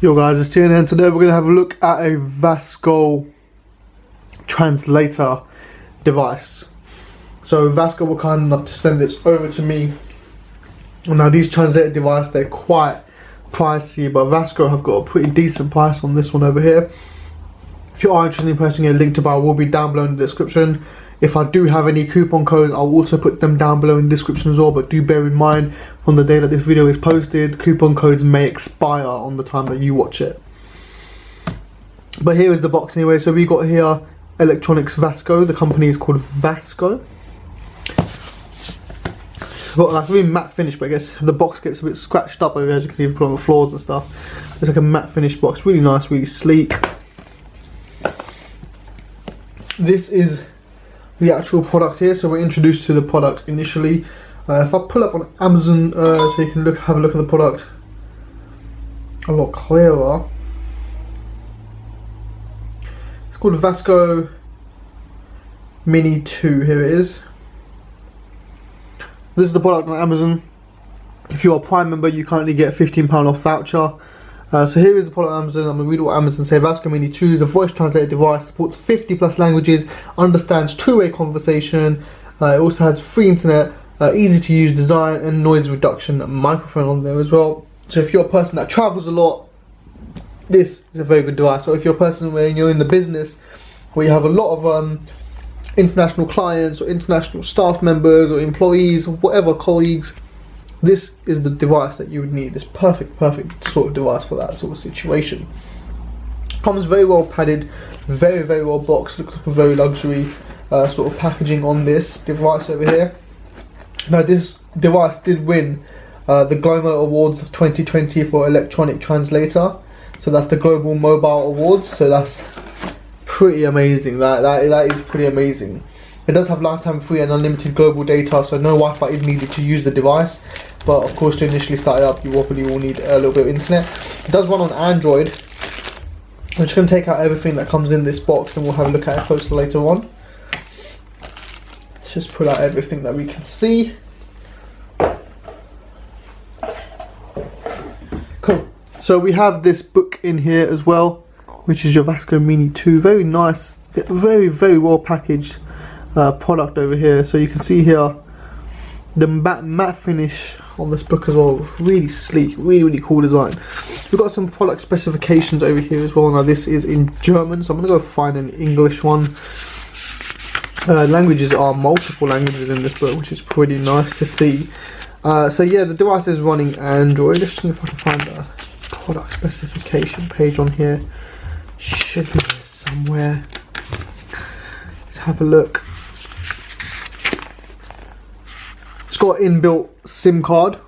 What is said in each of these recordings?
Yo guys, it's TN and today we're going to have a look at a Vasco Translator device. So Vasco were kind enough to send this over to me. Now these translator devices, they're quite pricey, but Vasco have got a pretty decent price on this one over here. If you are interested in purchasing, a link to buy will be down below in the description. If I do have any coupon codes, I'll also put them down below in the description as well, but do bear in mind, from the day that this video is posted, coupon codes may expire on the time that you watch it. But here is the box anyway. So we got here Electronics Vasco. The company is called Vasco. Got like a really matte finish, but I guess the box gets a bit scratched up over here, as you can see, put on the floors and stuff. It's like a matte finish box, really nice, really sleek. This is the actual product here, so we're introduced to the product initially. If I pull up on Amazon, so you can have a look at the product a lot clearer. It's called Vasco Mini 2. Here it is. This is the product on Amazon. If you are a Prime member, you currently get a £15 off voucher. So here is the product on Amazon. I'm going to read what Amazon say. Vasco Mini 2 is a voice translator device, supports 50+ languages, understands two-way conversation. It also has free internet, easy to use design, and noise reduction microphone on there as well. So if you're a person that travels a lot, this is a very good device. So if you're a person where you're in the business, where you have a lot of international clients or international staff members or employees or whatever, colleagues, this is the device that you would need. This perfect sort of device for that sort of situation. Comes very well padded, very well boxed. Looks like a very luxury sort of packaging on this device over here. Now this device did win the Global Awards of 2020 for Electronic Translator. So that's the Global Mobile Awards. So that's pretty amazing. That is pretty amazing. It does have lifetime free and unlimited global data, so no Wi-Fi is needed to use the device. But of course, to initially start it up, you probably will need a little bit of internet. It does run on Android. I'm just going to take out everything that comes in this box and we'll have a look at it closer later on. Let's just pull out everything that we can see. Cool. So we have this book in here as well, which is your Vasco Mini 2. Very nice, very well packaged product over here. So you can see here the matte finish on this book as well. Really sleek, really cool design. We've got some product specifications over here as well. Now this is in German, so I'm gonna go find an English one. Languages are multiple languages in this book, which is pretty nice to see. So yeah, the device is running Android. Let's see if I can find the product specification page on here. Should be there somewhere. Let's have a look. It's got inbuilt SIM card.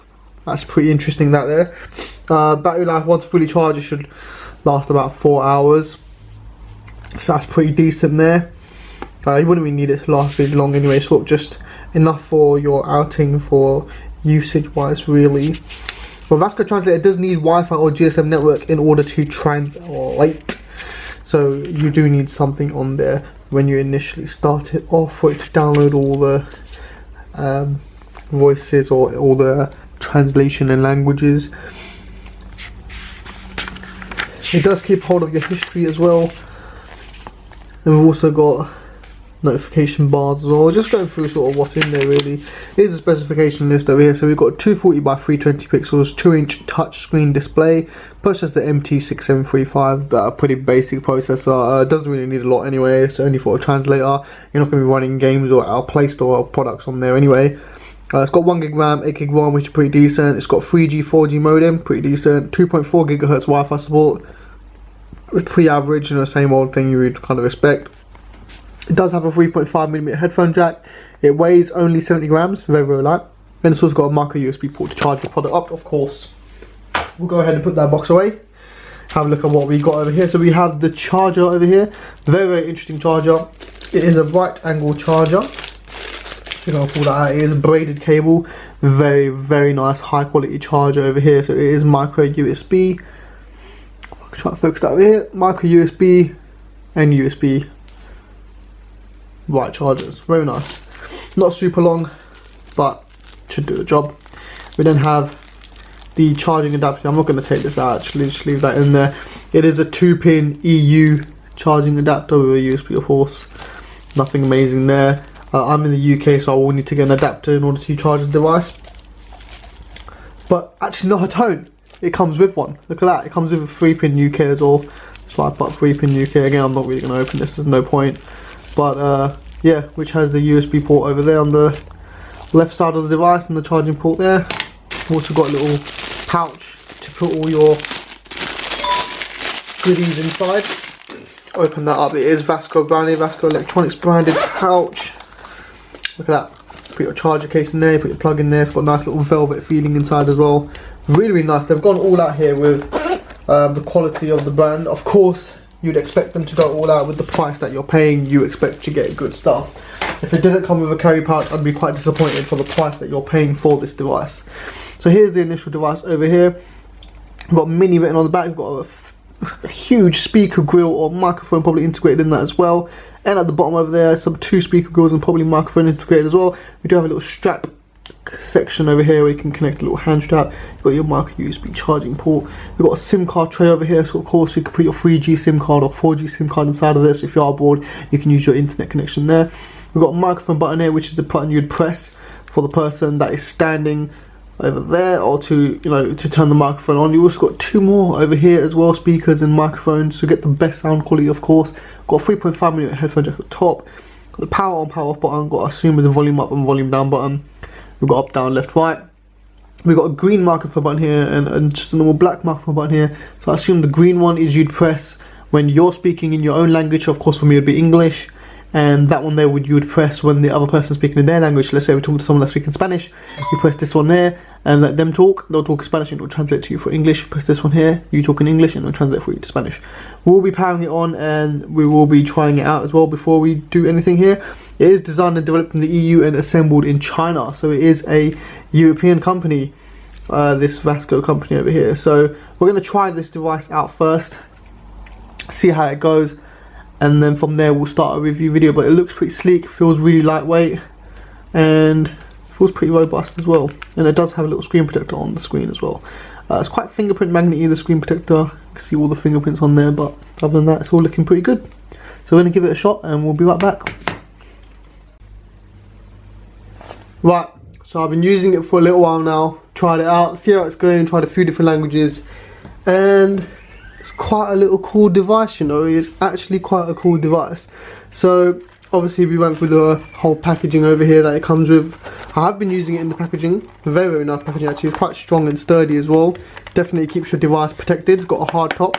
That's pretty interesting, that there. Battery life, once fully charged, it should last about 4 hours. So that's pretty decent there. You wouldn't really need it to last really long anyway, sort of just enough for your outing for usage wise really. But Vasco Translator does need Wi-Fi or GSM network in order to translate. So you do need something on there when you initially start it off for it to download all the voices or all the translation and languages. It does keep hold of your history as well. And we've also got notification bars as well. Just going through sort of what's in there really. Here's a specification list over here. So we've got 240 by 320 pixels, 2-inch touchscreen display. Processor the MT6735, pretty basic processor. Doesn't really need a lot anyway. It's only for a translator. You're not going to be running games or our Play Store products on there anyway. It's got 1GB RAM, 8GB ROM, which is pretty decent. It's got 3G, 4G modem, pretty decent. 2.4 GHz Wi-Fi support. It's pretty average, you know, same old thing you would kind of expect. It does have a 3.5mm headphone jack. It weighs only 70 grams, very light. And it's also got a micro USB port to charge the product up, of course. We'll go ahead and put that box away. Have a look at what we got over here. So we have the charger over here. Very interesting charger. It is a right angle charger. You're gonna pull that out. It is a braided cable. Very nice, high quality charger over here. So it is micro USB. I can try to focus that over here. Micro USB and USB. Right chargers, very nice. Not super long, but should do the job. We then have the charging adapter. I'm not going to take this out actually, just leave that in there. It is a 2-pin EU charging adapter with a USB, of course. Nothing amazing there. I'm in the UK, so I will need to get an adapter in order to charge the device. But actually no, I don't. It comes with one. Look at that, it comes with a 3-pin UK as well. So I put 3-pin UK. Again, I'm not really going to open this, there's no point. But yeah, which has the USB port over there on the left side of the device and the charging port there. Also got a little pouch to put all your goodies inside. Open that up. It is Vasco branded, Vasco Electronics branded pouch. Look at that. Put your charger case in there, put your plug in there. It's got a nice little velvet feeling inside as well. Really, really nice. They've gone all out here with the quality of the brand. Of course, you'd expect them to go all out with the price that you're paying. You expect to get good stuff. If it didn't come with a carry pouch, I'd be quite disappointed for the price that you're paying for this device. So here's the initial device over here. We've got mini written on the back. We've got a huge speaker grill or microphone probably integrated in that as well. And at the bottom over there, some 2 speaker grills and probably microphone integrated as well. We do have a little strap section over here where you can connect a little hand strap. You've got your micro USB charging port. We've got a SIM card tray over here, so of course you can put your 3G SIM card or 4G SIM card inside of this. If you are bored, you can use your internet connection there. We've got a microphone button here, which is the button you'd press for the person that is standing over there, or to, you know, to turn the microphone on. You also got 2 more over here as well, speakers and microphones to get the best sound quality, of course. Got a 3.5mm headphone jack at the top. Got the power on, power off button. Got, I assume, with the volume up and volume down button. We've got up, down, left, right. We've got a green microphone button here and just a normal black microphone button here. So I assume the green one is you'd press when you're speaking in your own language. Of course, for me it would be English. And that one there you would press when the other person's speaking in their language. Let's say we're talking to someone that's speaking Spanish. You press this one there and let them talk. They'll talk in Spanish and it will translate to you for English. Press this one here, you talk in English and it will translate for you to Spanish. We'll be powering it on and we will be trying it out as well before we do anything here. It is designed and developed in the EU and assembled in China. So it is a European company, this Vasco company over here. So we're going to try this device out first, see how it goes. And then from there we'll start a review video, but it looks pretty sleek, feels really lightweight, and feels pretty robust as well. And it does have a little screen protector on the screen as well. It's quite fingerprint magnety, the screen protector. You can see all the fingerprints on there, but other than that, it's all looking pretty good. So we're going to give it a shot and we'll be right back. Right, so I've been using it for a little while now, tried it out, see how it's going, tried a few different languages, and it's quite a little cool device, you know. It's actually quite a cool device. So obviously we went through the whole packaging over here that it comes with. I have been using it in the packaging, very, very nice packaging actually. It's quite strong and sturdy as well. Definitely keeps your device protected. It's got a hard top,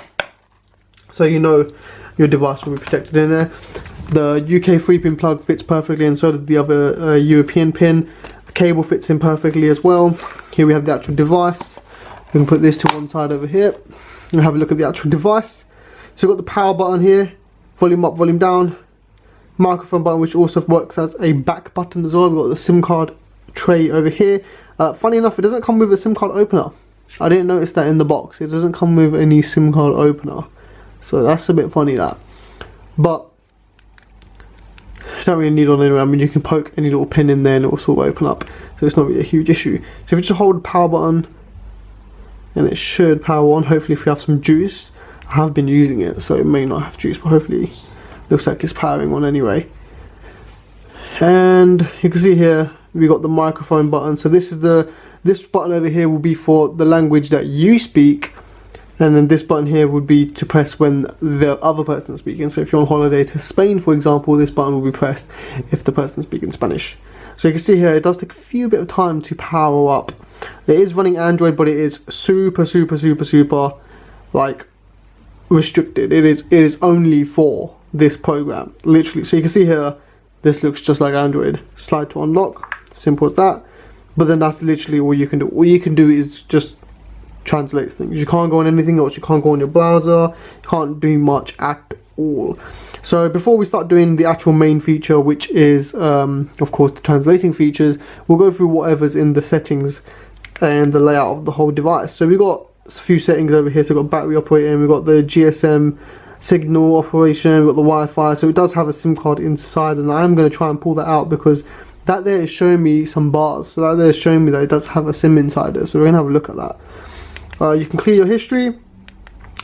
so you know your device will be protected in there. The UK 3-pin plug fits perfectly, and so did the other European pin. The cable fits in perfectly as well. Here we have the actual device. We can put this to one side over here and have a look at the actual device. So we've got the power button here, volume up, volume down, microphone button, which also works as a back button as well. We've got the SIM card tray over here. Funny enough, it doesn't come with a SIM card opener. I didn't notice that in the box. It doesn't come with any SIM card opener, so that's a bit funny, that. But you don't really need one anyway. I mean, you can poke any little pin in there and it will sort of open up, so it's not really a huge issue. So if you just hold the power button, and it should power on. Hopefully if you have some juice. I have been using it, so it may not have juice, but hopefully looks like it's powering on anyway. And you can see here we got the microphone button. So this button over here will be for the language that you speak, and then this button here would be to press when the other person is speaking. So if you're on holiday to Spain, for example, this button will be pressed if the person is speaking Spanish. So you can see here it does take a few bit of time to power up. It is running Android, but it is super like restricted. It is only for this program, literally. So you can see here, this looks just like Android. Slide to unlock, simple as that. But then that's literally all you can do. All you can do is just translate things. You can't go on anything else. You can't go on your browser. You can't do much at all. So before we start doing the actual main feature, which is of course the translating features, we'll go through whatever's in the settings and the layout of the whole device. So we've got a few settings over here. So we've got battery operating, we've got the GSM signal operation, we've got the Wi-Fi. So it does have a SIM card inside, and I am going to try and pull that out because that there is showing me some bars. So that there is showing me that it does have a SIM inside it. So we're going to have a look at that. You can clear your history,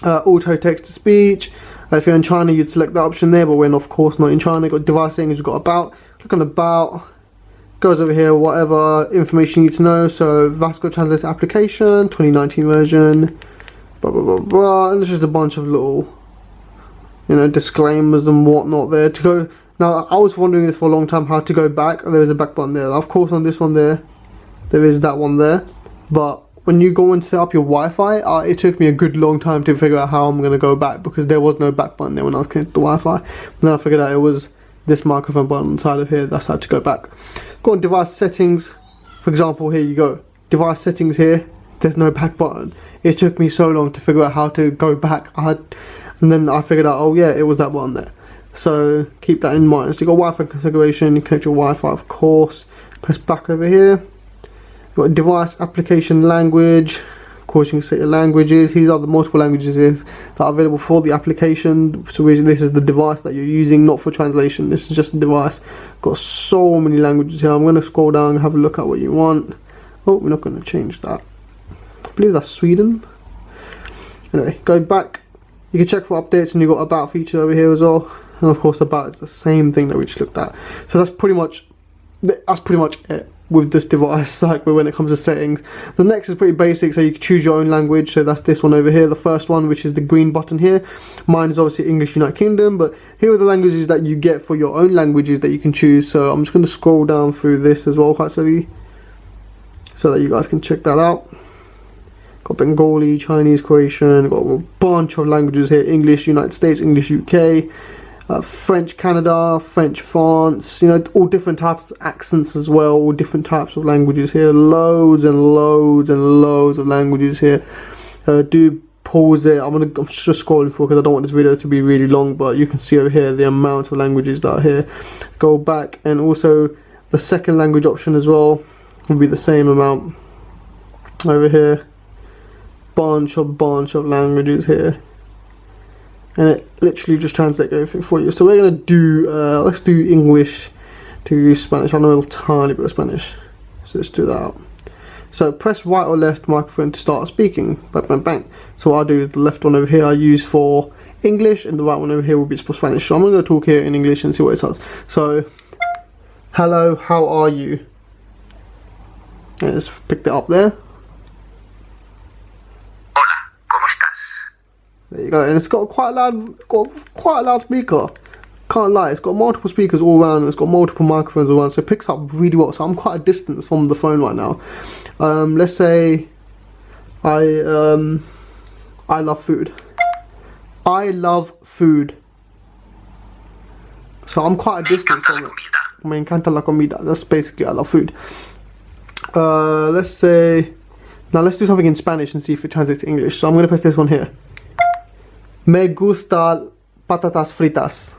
auto text to speech. If you're in China, you'd select that option there, but we're of course not in China. You've got device settings, you've got about. Click on about, goes over here, whatever information you need to know. So Vasco Translator application, 2019 version, blah blah blah blah, and there's just a bunch of little, you know, disclaimers and whatnot there to go. Now I was wondering this for a long time, how to go back. There is a back button there. Of course on this one there is that one there, but when you go and set up your Wi-Fi, it took me a good long time to figure out how I'm going to go back, because there was no back button there when I was connected to Wi-Fi. Then I figured out it was this microphone button on the side of here. That's how to go back. Go on device settings, for example. Here you go, device settings. Here there's no back button. It took me so long to figure out how to go back. And then I figured out, oh yeah, it was that button there. So keep that in mind. So you got Wi-Fi configuration, you connect your Wi-Fi of course, press back over here. Got device application language, of course you can set your languages. These are the multiple languages here that are available for the application. So this is the device that you're using, not for translation. This is just a device. Got so many languages here. I'm going to scroll down and have a look at what you want. Oh, we're not going to change that. I believe that's Sweden. Anyway, go back. You can check for updates, and you've got about feature over here as well. And of course about is the same thing that we just looked at. So that's pretty much it with this device, like when it comes to settings. The next is pretty basic, so you can choose your own language. So that's this one over here, the first one, which is the green button here. Mine is obviously English United Kingdom, but here are the languages that you get for your own languages that you can choose. So I'm just going to scroll down through this as well quite slowly, so that you guys can check that out. Got Bengali, Chinese, Croatian, got a bunch of languages here. English United States, English UK, French Canada, French France, you know, all different types of accents as well, all different types of languages here. Loads and loads and loads of languages here. Do pause it. I'm just scrolling through because I don't want this video to be really long, but you can see over here the amount of languages that are here. Go back, and also the second language option as well will be the same amount over here. Bunch of languages here, and it literally just translates everything for you. So we're gonna do let's do English to Spanish. I know a tiny bit of Spanish, so let's do that. So press right or left microphone to start speaking. Bang bang bang. So what I do is the left one over here I use for English, and the right one over here will be for Spanish. So I'm gonna talk here in English and see what it says. So hello, how are you? And let's pick that up there. There you go, and it's got quite a loud speaker. Can't lie, it's got multiple speakers all around, and it's got multiple microphones all around, so it picks up really well. So I'm quite a distance from the phone right now. Let's say I love food. I love food. So I'm quite a distance from it. Me encanta la comida. That's basically I love food. Let's say, now let's do something in Spanish and see if it translates to English. So I'm going to press this one here. Me gusta patatas fritas.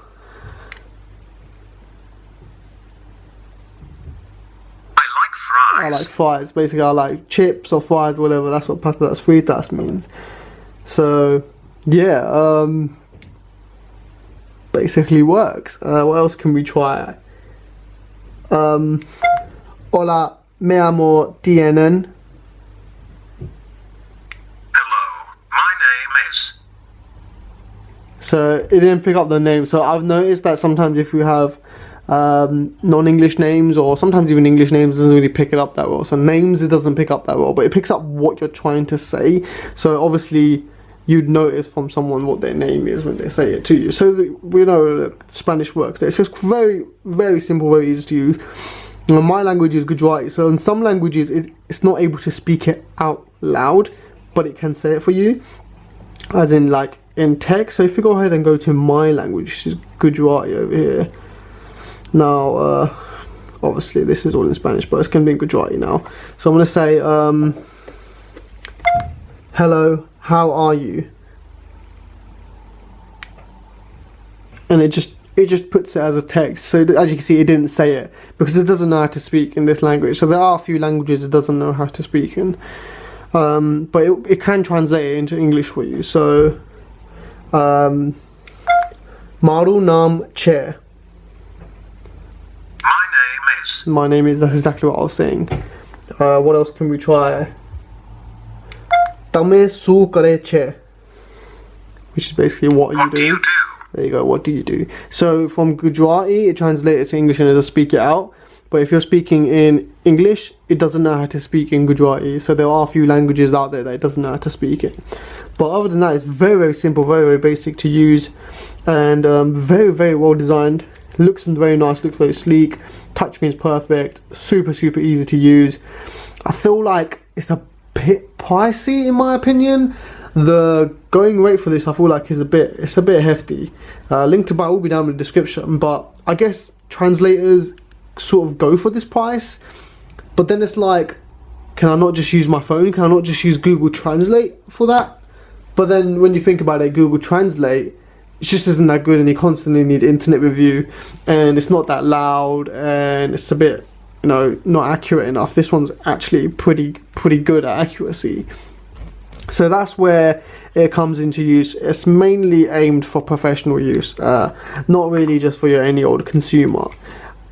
I like fries. I like fries. Basically, I like chips or fries, or whatever. That's what patatas fritas means. So, yeah, basically works. What else can we try? Hola, me llamo Tienen. So it didn't pick up the name. So I've noticed that sometimes if you have non-English names, or sometimes even English names, it doesn't really pick it up that well. So names, it doesn't pick up that well, but it picks up what you're trying to say. So obviously you'd notice from someone what their name is when they say it to you. So we know Spanish works. It's just very, very simple, very easy to use. Now, my language is Gujarati, so in some languages it's not able to speak it out loud, but it can say it for you, as in like in text. So if you go ahead and go to my language, which is Gujarati over here. Now obviously this is all in Spanish, but it's going to be in Gujarati now. So I'm going to say hello, how are you? And it just puts it as a text. So as you can see, it didn't say it because it doesn't know how to speak in this language. So there are a few languages it doesn't know how to speak in, but it can translate it into English for you. So Maru Nam Che. My name is, that's exactly what I was saying. What else can we try? Tame su kare che, which is basically what What do you do? There you go, what do you do? So from Gujarati, it translates to English and it does speak it out. But if you're speaking in English, it doesn't know how to speak in Gujarati. So there are a few languages out there that it doesn't know how to speak it. But other than that, it's very, very simple, very, very basic to use. And very, very well designed. Looks very nice, looks very sleek. Touchscreen's perfect, super, super easy to use. I feel like it's a bit pricey in my opinion. The going rate for this I feel like is a bit hefty. Link to buy will be down in the description, but I guess translators sort of go for this price, but then it's like, can I not just use my phone? Can I not just use Google Translate for that? But then when you think about it, Google Translate, it just isn't that good, and you constantly need internet review, and it's not that loud, and it's a bit, you know, not accurate enough. This one's actually pretty good at accuracy. So that's where it comes into use. It's mainly aimed for professional use, not really just for your any old consumer.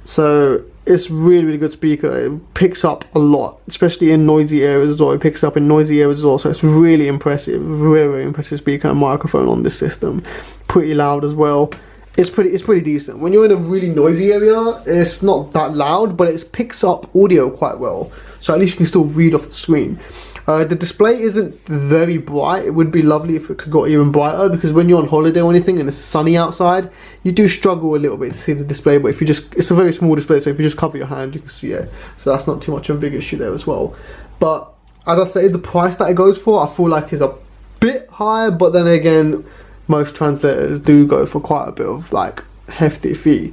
So it's really good speaker. It picks up a lot, especially in noisy areas as well. It picks up in noisy areas as well. So it's really impressive, very impressive speaker and microphone on this system. Pretty loud as well. It's pretty decent. When you're in a really noisy area, it's not that loud, but it picks up audio quite well. So at least you can still read off the screen. The display isn't very bright. It would be lovely if it could go even brighter, because when you're on holiday or anything and it's sunny outside, you do struggle a little bit to see the display. But if you just, it's a very small display, so if you just cover your hand, you can see it. So that's not too much of a big issue there as well. But as I say, the price that it goes for, I feel like is a bit higher. But then again, most translators do go for quite a bit of like hefty fee.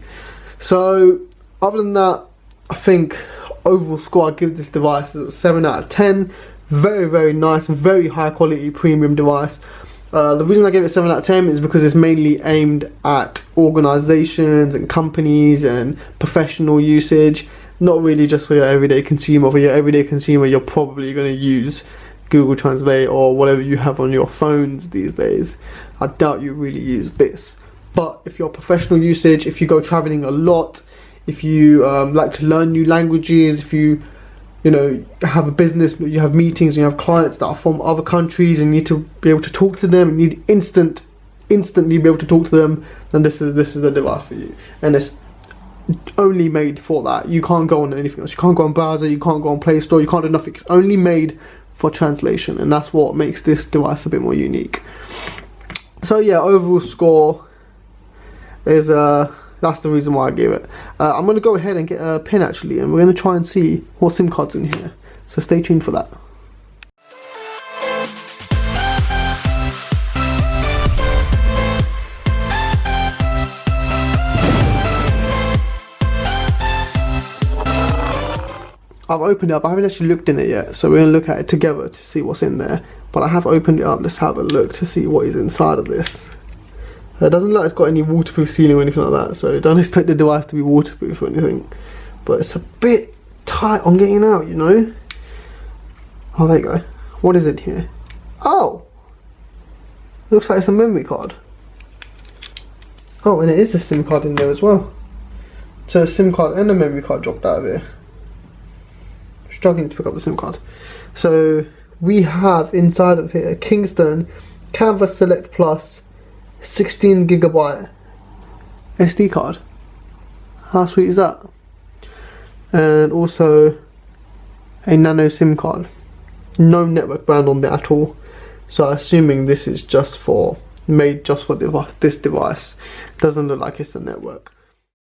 So other than that, I think overall score I give this device is a 7 out of 10. Very nice and very high quality premium device. The reason I gave it 7 out of 10 is because it's mainly aimed at organizations and companies and professional usage, not really just for your everyday consumer. For your everyday consumer, you're probably going to use Google Translate or whatever you have on your phones these days. I doubt you really use this. But if you're professional usage, if you go traveling a lot, if you like to learn new languages, if you know, have a business, you have meetings, you have clients that are from other countries and you need to be able to talk to them, you need instantly be able to talk to them, then this is the device for you. And it's only made for that. You can't go on anything else. You can't go on browser, you can't go on Play Store, you can't do nothing. It's only made for translation, and that's what makes this device a bit more unique. So yeah, overall score is that's the reason why I gave it. I'm going to go ahead and get a pin actually, and we're going to try and see what SIM card's in here. So stay tuned for that. I've opened it up. I haven't actually looked in it yet, so we're going to look at it together to see what's in there. But I have opened it up. Let's have a look to see what is inside of this. It doesn't look like it's got any waterproof sealing or anything like that, so don't expect the device to be waterproof or anything. But it's a bit tight on getting out, you know. Oh, there you go. What is it here? Oh! Looks like it's a memory card. Oh, and it is a SIM card in there as well. So a SIM card and a memory card dropped out of here. Struggling to pick up the SIM card. So we have inside of here Kingston Canvas Select Plus 16GB SD card. How sweet is that? And also a nano SIM card. No network brand on there at all. So assuming this is just for made just for this device. Doesn't look like it's a network.